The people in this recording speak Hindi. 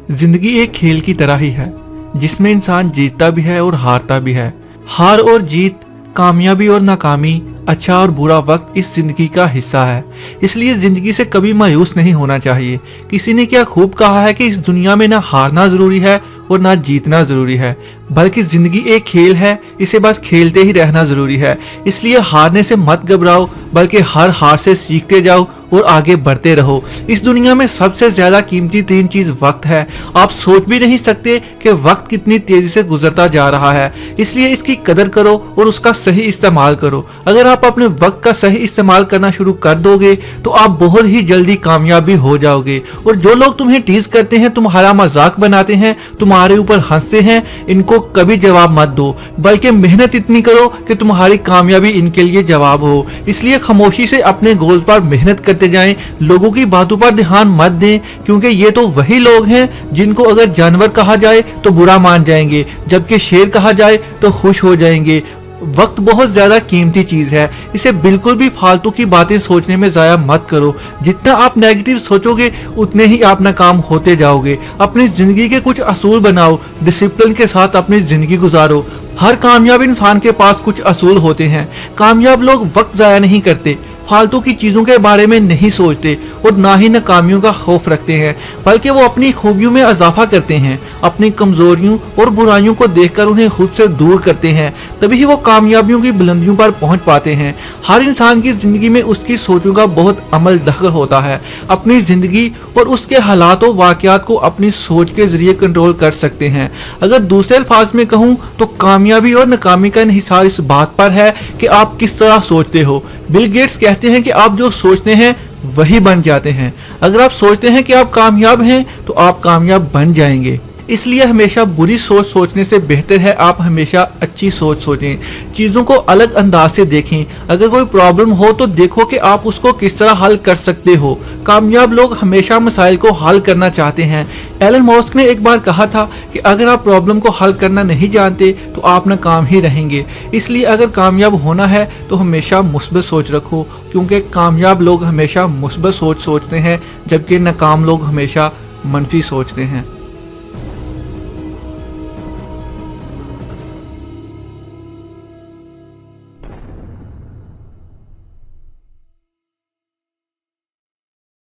जिंदगी एक खेल की तरह ही है जिसमें इंसान जीतता भी है और हारता भी है। हार और जीत, कामयाबी और नाकामी, अच्छा और बुरा वक्त इस जिंदगी का हिस्सा है। इसलिए जिंदगी से कभी मायूस नहीं होना चाहिए। किसी ने क्या खूब कहा है कि इस दुनिया में ना हारना जरूरी है और ना जीतना जरूरी है, बल्कि जिंदगी एक खेल है, इसे बस खेलते ही रहना जरूरी है। इसलिए हारने से मत घबराओ, बल्कि हर हार से सीखते जाओ और आगे बढ़ते रहो। इस दुनिया में सबसे ज्यादा कीमती तीन चीज वक्त है। आप सोच भी नहीं सकते कि वक्त कितनी तेजी से गुजरता जा रहा है, इसलिए इसकी कदर करो और उसका सही इस्तेमाल करो। अगर आप अपने वक्त का सही इस्तेमाल करना शुरू कर दोगे तो आप बहुत ही जल्दी कामयाब भी हो जाओगे। और जो लोग तुम्हें टीज करते हैं, तुम्हारा मजाक बनाते हैं, तुम्हारे ऊपर हंसते हैं, इनको कभी जवाब मत दो, बल्कि मेहनत इतनी करो कि तुम्हारी कामयाबी इनके लिए जवाब हो। इसलिए खामोशी से अपने गोल पर मेहनत करते जाएं, लोगों की बातों पर ध्यान मत दें, क्योंकि ये तो वही लोग हैं जिनको अगर जानवर कहा जाए तो बुरा मान जाएंगे, जबकि शेर कहा जाए तो खुश हो जाएंगे। वक्त बहुत ज्यादा कीमती चीज है, इसे बिल्कुल भी फालतू की बातें सोचने में जाया मत करो। जितना आप नेगेटिव सोचोगे उतने ही आप नाकाम होते जाओगे। अपनी जिंदगी के कुछ असूल बनाओ, डिसिप्लिन के साथ अपनी जिंदगी गुजारो। हर कामयाब इंसान के पास कुछ असूल होते हैं। कामयाब लोग वक्त जाया नहीं करते, फालतू की चीजों के बारे में नहीं सोचते और ना ही नाकामियों का खौफ रखते हैं, बल्कि वो अपनी खूबियों में इजाफा करते हैं। अपनी कमजोरियों और बुराइयों को देखकर उन्हें खुद से दूर करते हैं, तभी वो कामयाबियों की बुलंदियों पर पहुंच पाते हैं। हर इंसान की जिंदगी में उसकी सोचों का बहुत अमल दखल होता है। अपनी जिंदगी और उसके हालात और वाकयात को अपनी सोच के जरिए कंट्रोल कर सकते हैं। अगर दूसरे अल्फाज में कहूँ तो कामयाबी और नाकामी का इन्हिसार इस बात पर है कि आप किस तरह सोचते हो। बिल गेट्स कहते हैं कि आप जो सोचते हैं वही बन जाते हैं। अगर आप सोचते हैं कि आप कामयाब हैं तो आप कामयाब बन जाएंगे। इसलिए हमेशा बुरी सोच सोचने से बेहतर है आप हमेशा अच्छी सोच सोचें, चीज़ों को अलग अंदाज से देखें। अगर कोई प्रॉब्लम हो तो देखो कि आप उसको किस तरह हल कर सकते हो। कामयाब लोग हमेशा मसाइल को हल करना चाहते हैं। एलन मस्क ने एक बार कहा था कि अगर आप प्रॉब्लम को हल करना नहीं जानते तो आप नाकाम ही रहेंगे। इसलिए अगर कामयाब होना है तो हमेशा मुस्बत सोच रखो, क्योंकि कामयाब लोग हमेशा मुस्बत सोच सोचते हैं, जबकि नाकाम लोग हमेशा मनफी सोचते हैं।